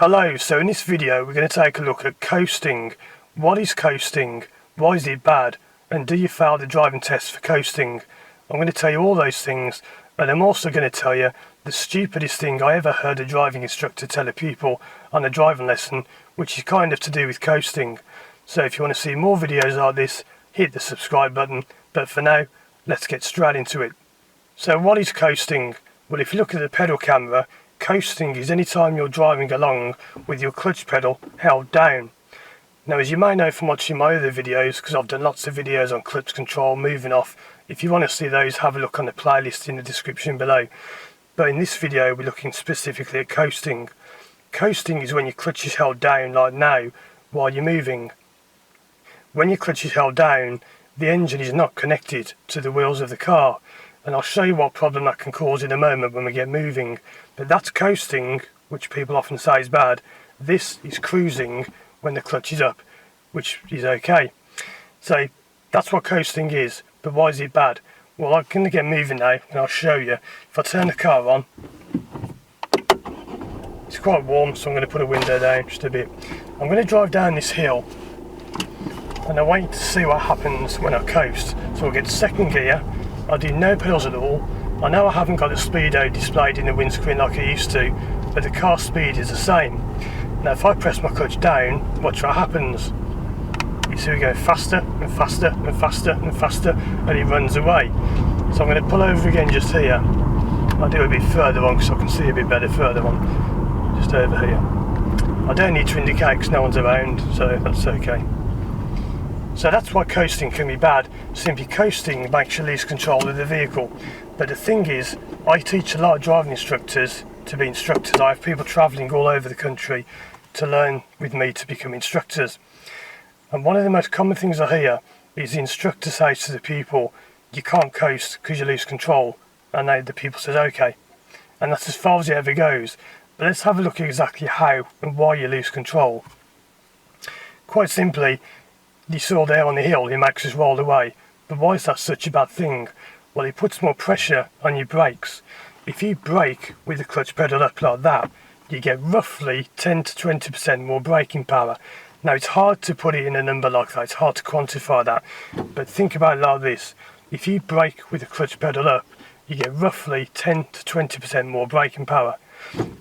Hello, so in this video we're going to take a look at coasting. What is coasting? Why is it bad? And do you fail the driving test for coasting? I'm going to tell you all those things, and I'm also going to tell you the stupidest thing I ever heard a driving instructor tell a pupil on a driving lesson, which is kind of to do with coasting. So if you want to see more videos like this, hit the subscribe button, but for now, let's get straight into it. So what is coasting? Well, if you look at the pedal camera, coasting is any time you're driving along with your clutch pedal held down. Now, as you may know from watching my other videos, because I've done lots of videos on clutch control, moving off, if you want to see those, have a look on the playlist in the description below. But in this video, we're looking specifically at coasting. Coasting is when your clutch is held down, like now, while you're moving. When your clutch is held down, the engine is not connected to the wheels of the car. And I'll show you what problem that can cause in a moment when we get moving. But that's coasting, which people often say is bad. This is cruising when the clutch is up, which is okay. So that's what coasting is. But why is it bad? Well, I'm going to get moving now, and I'll show you. If I turn the car on, it's quite warm, so I'm going to put a window down just a bit. I'm going to drive down this hill, and I wait to see what happens when I coast. So I'll get second gear. I do no pedals at all. I know I haven't got the speedo displayed in the windscreen like I used to, but the car speed is the same. Now if I press my clutch down, watch what happens. You see we go faster and faster and faster and faster, and it runs away. So I'm going to pull over again just here. I'll do a bit further on because I can see a bit better further on. Just over here. I don't need to indicate because no one's around, so that's okay. So that's why coasting can be bad. Simply coasting makes you lose control of the vehicle. But the thing is, I teach a lot of driving instructors to be instructors. I have people travelling all over the country to learn with me to become instructors. And one of the most common things I hear is the instructor says to the pupil, you can't coast because you lose control. And the pupil says, okay. And that's as far as it ever goes. But let's have a look at exactly how and why you lose control. Quite simply, you saw there on the hill, it makes us roll away. But why is that such a bad thing? Well, it puts more pressure on your brakes. If you brake with the clutch pedal up like that, you get roughly 10 to 20% more braking power. Now, it's hard to put it in a number like that, it's hard to quantify that. But think about it like this. If you brake with the clutch pedal up, you get roughly 10 to 20% more braking power.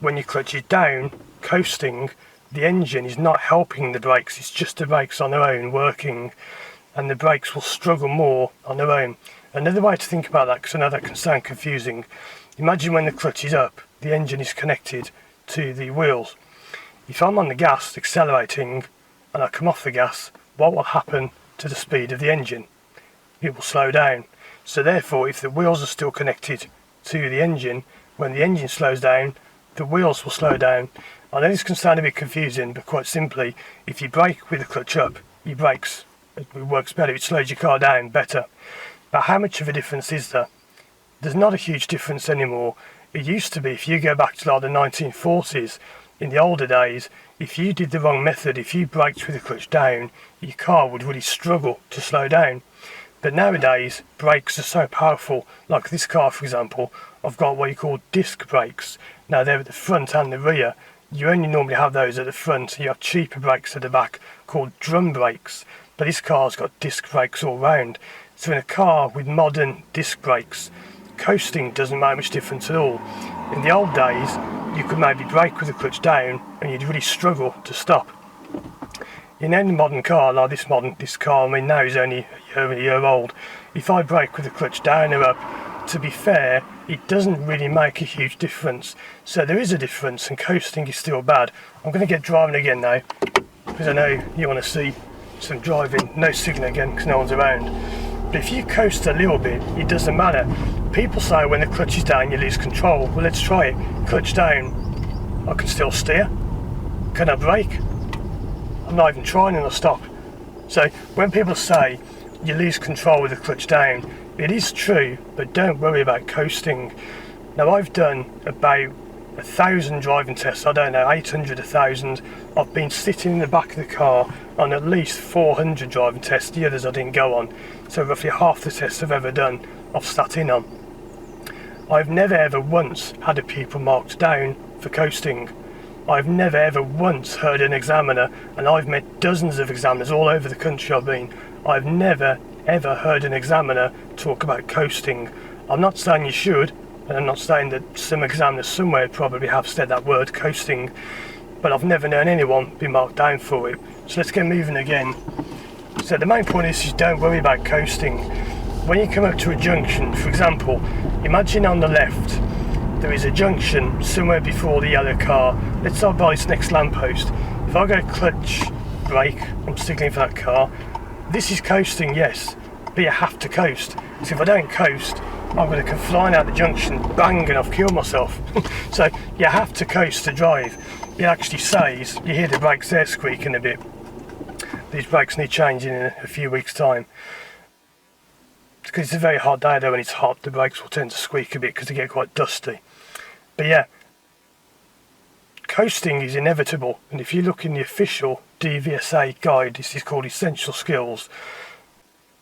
When your clutch is down, coasting, the engine is not helping the brakes, it's just the brakes on their own working, and the brakes will struggle more on their own. Another way to think about that, because I know that can sound confusing, imagine when the clutch is up, the engine is connected to the wheels. If I'm on the gas accelerating and I come off the gas, what will happen to the speed of the engine? It will slow down. So therefore, if the wheels are still connected to the engine, when the engine slows down, the wheels will slow down. I know this can sound a bit confusing, but quite simply, if you brake with the clutch up, your brakes, it works better, it slows your car down better. But how much of a difference is there? There's not a huge difference anymore. It used to be, if you go back to like the 1940s, in the older days, if you did the wrong method, if you braked with the clutch down, your car would really struggle to slow down. But nowadays, brakes are so powerful, like this car for example, I've got what you call disc brakes. Now they're at the front and the rear. You only normally have those at the front, you have cheaper brakes at the back called drum brakes, but this car's got disc brakes all round. So in a car with modern disc brakes, coasting doesn't make much difference at all. In the old days, you could maybe brake with the clutch down and you'd really struggle to stop. In any modern car, like this car, I mean now is only a year old, if I brake with the clutch down or up, to be fair, it doesn't really make a huge difference. So there is a difference, and coasting is still bad. I'm going to get driving again now, because I know you want to see some driving. No signal again, because no one's around. But if you coast a little bit, it doesn't matter. People say when the clutch is down, you lose control. Well, let's try it. Clutch down, I can still steer. Can I brake? I'm not even trying and I'll stop. So when people say you lose control with the clutch down, it is true, but don't worry about coasting. Now I've done about 1,000 driving tests, I don't know, 800, 1,000. I've been sitting in the back of the car on at least 400 driving tests, the others I didn't go on. So roughly half the tests I've ever done, I've sat in on. I've never ever once had a pupil marked down for coasting. I've never ever once heard an examiner, and I've met dozens of examiners all over the country I've been, I've never ever heard an examiner talk about coasting. I'm not saying you should, and I'm not saying that some examiners somewhere probably have said that word, coasting, but I've never known anyone be marked down for it. So let's get moving again. So the main point is don't worry about coasting. When you come up to a junction, for example, imagine on the left there is a junction somewhere before the yellow car. Let's start by this next lamppost. If I go clutch, brake, I'm signalling for that car. This is coasting, yes, but you have to coast. So if I don't coast, I'm going to come flying out the junction, bang, and I've killed myself. So you have to coast to drive. It actually says, you hear the brakes there squeaking a bit. These brakes need changing in a few weeks' time. Because it's a very hot day though, when it's hot, the brakes will tend to squeak a bit because they get quite dusty. But yeah, coasting is inevitable, and if you look in the official DVSA guide, this is called Essential Skills.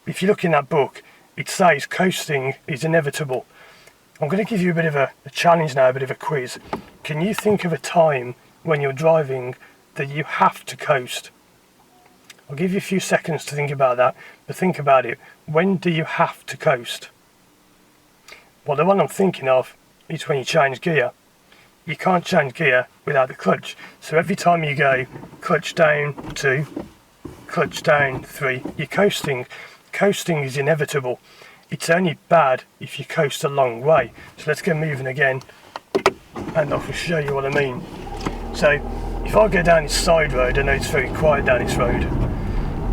If you look in that book, it says coasting is inevitable. I'm going to give you a bit of a challenge now, a bit of a quiz. Can you think of a time when you're driving that you have to coast? I'll give you a few seconds to think about that, but think about it. When do you have to coast? Well, the one I'm thinking of is when you change gear. You can't change gear without the clutch. So every time you go clutch down 2, clutch down 3, you're coasting. Coasting is inevitable. It's only bad if you coast a long way. So let's get moving again, and I'll show you what I mean. So if I go down this side road, I know it's very quiet down this road.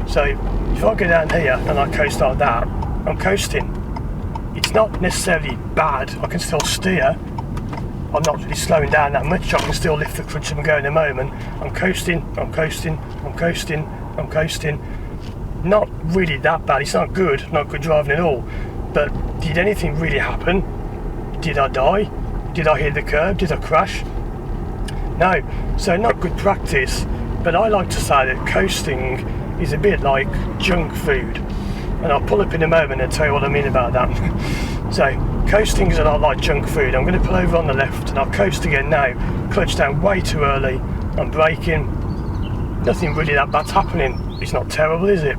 So if I go down here and I coast like that, I'm coasting. It's not necessarily bad. I can still steer. I'm not really slowing down that much. I can still lift the clutch and go in a moment. I'm coasting, I'm coasting, I'm coasting, I'm coasting. Not really that bad. It's not good driving at all. But did anything really happen? Did I die? Did I hit the curb? Did I crash? No. So not good practice. But I like to say that coasting is a bit like junk food. And I'll pull up in a moment and tell you what I mean about that. So coasting is a lot like junk food. I'm going to pull over on the left and I'll coast again now. Clutch down way too early. I'm braking. Nothing really that bad's happening. It's not terrible, is it?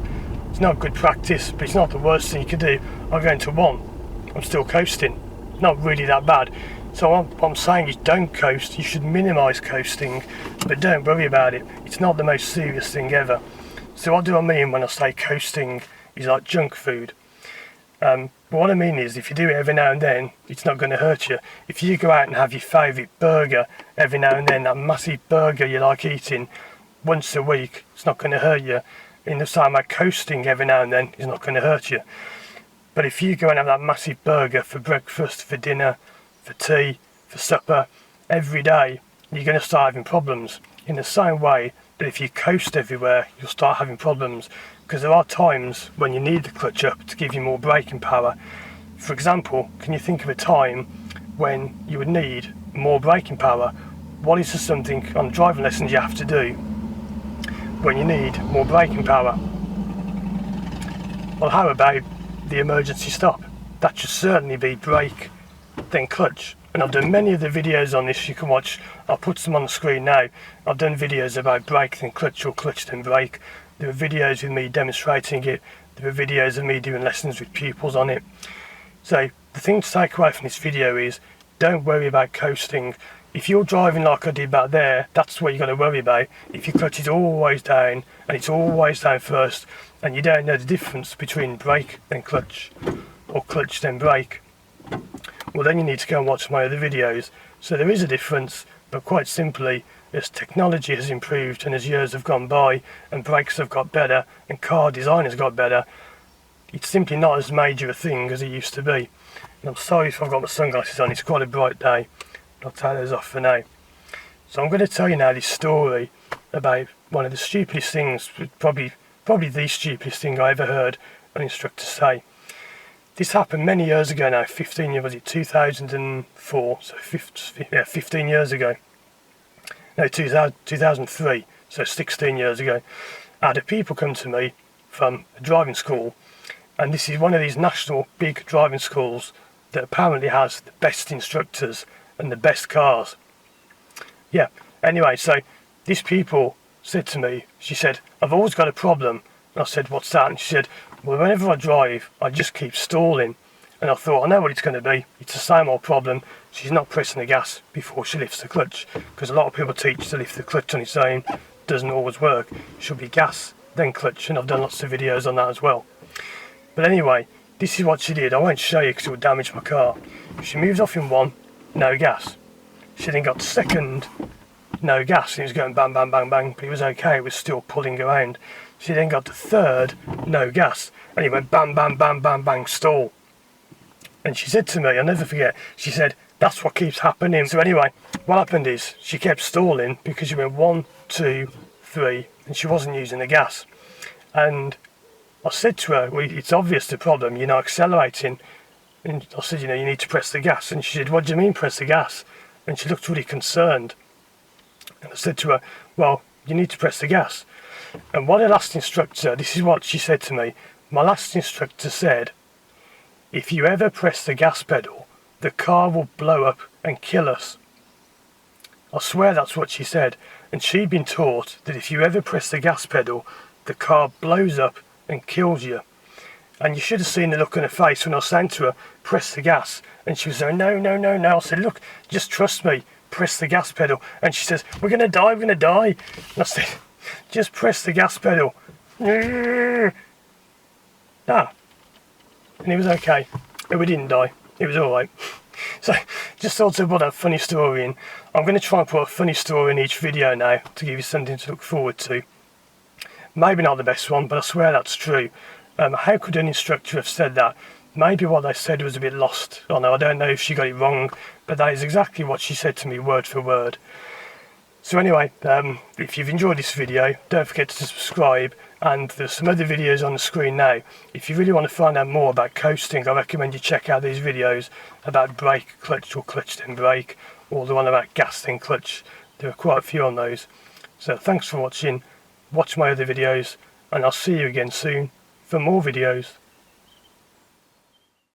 It's not good practice, but it's not the worst thing you could do. I'll go into 1. I'm still coasting. Not really that bad. So what I'm saying is don't coast. You should minimise coasting, but don't worry about it. It's not the most serious thing ever. So what do I mean when I say coasting is like junk food? But what I mean is if you do it every now and then, it's not going to hurt you. If you go out and have your favourite burger every now and then, that massive burger you like eating once a week, it's not going to hurt you. In the same way, coasting every now and then is not going to hurt you. But if you go and have that massive burger for breakfast, for dinner, for tea, for supper, every day, you're going to start having problems. In the same way that if you coast everywhere, you'll start having problems. Because there are times when you need the clutch up to give you more braking power. For example, can you think of a time when you would need more braking power? What is something on driving lessons you have to do when you need more braking power? Well, how about the emergency stop? That should certainly be brake, then clutch. And I've done many of the videos on this you can watch. I'll put some on the screen now. I've done videos about brake then clutch or clutch then brake. There are videos with me demonstrating it. There are videos of me doing lessons with pupils on it. So the thing to take away from this video is don't worry about coasting. If you're driving like I did back there, that's what you've got to worry about. If your clutch is always down and it's always down first and you don't know the difference between brake then clutch or clutch then brake, well then you need to go and watch my other videos. So there is a difference, but quite simply, as technology has improved and as years have gone by and brakes have got better and car design has got better, it's simply not as major a thing as it used to be. And I'm sorry if I've got my sunglasses on, it's quite a bright day. I'll take those off for now. So I'm going to tell you now this story about one of the stupidest things, probably the stupidest thing I ever heard an instructor say. This happened many years ago now, 15 years, was it 2004, so 15 years ago. No, 2003, so 16 years ago. I had people come to me from a driving school, and this is one of these national big driving schools that apparently has the best instructors and the best cars. Yeah, Anyway, so this pupil said to me, she said, I've always got a problem. And I said, what's that? And she said, well, whenever I drive, I just keep stalling. And I thought, I know what it's going to be. It's the same old problem. She's not pressing the gas before she lifts the clutch. Because a lot of people teach to lift the clutch on its own. Doesn't always work. It should be gas, then clutch. And I've done lots of videos on that as well. But anyway, this is what she did. I won't show you because it would damage my car. She moves off in one, no gas. She then got second, no gas. And it was going bang, bang, bang, bang. But it was okay. It was still pulling around. She then got to third, no gas. And it went bang, bang, bang, bang, bang, stall. And she said to me, I'll never forget, she said, that's what keeps happening. So anyway, what happened is she kept stalling because she went 1, 2, 3, and she wasn't using the gas. And I said to her, well, it's obvious the problem, you're not accelerating. And I said, you need to press the gas. And she said, what do you mean press the gas? And she looked really concerned. And I said to her, well, you need to press the gas. And what the last instructor, this is what she said to me, my last instructor said, if you ever press the gas pedal, the car will blow up and kill us. I swear that's what she said. And she'd been taught that if you ever press the gas pedal, the car blows up and kills you. And you should have seen the look on her face when I was saying to her, press the gas. And she was saying, no, no, no, no. I said, look, just trust me, press the gas pedal. And she says, we're going to die, we're going to die. And I said, just press the gas pedal. Ah. And it was okay. And we didn't die. It was alright. So, just thought I'd put that funny story in. I'm going to try and put a funny story in each video now to give you something to look forward to. Maybe not the best one, but I swear that's true. How could an instructor have said that? Maybe what they said was a bit lost. I don't know if she got it wrong, but that is exactly what she said to me, word for word. So anyway, if you've enjoyed this video, don't forget to subscribe, and there's some other videos on the screen now. If you really want to find out more about coasting, I recommend you check out these videos about brake, clutch, or clutch then brake, or the one about gas then clutch. There are quite a few on those. So thanks for watching, watch my other videos, and I'll see you again soon for more videos.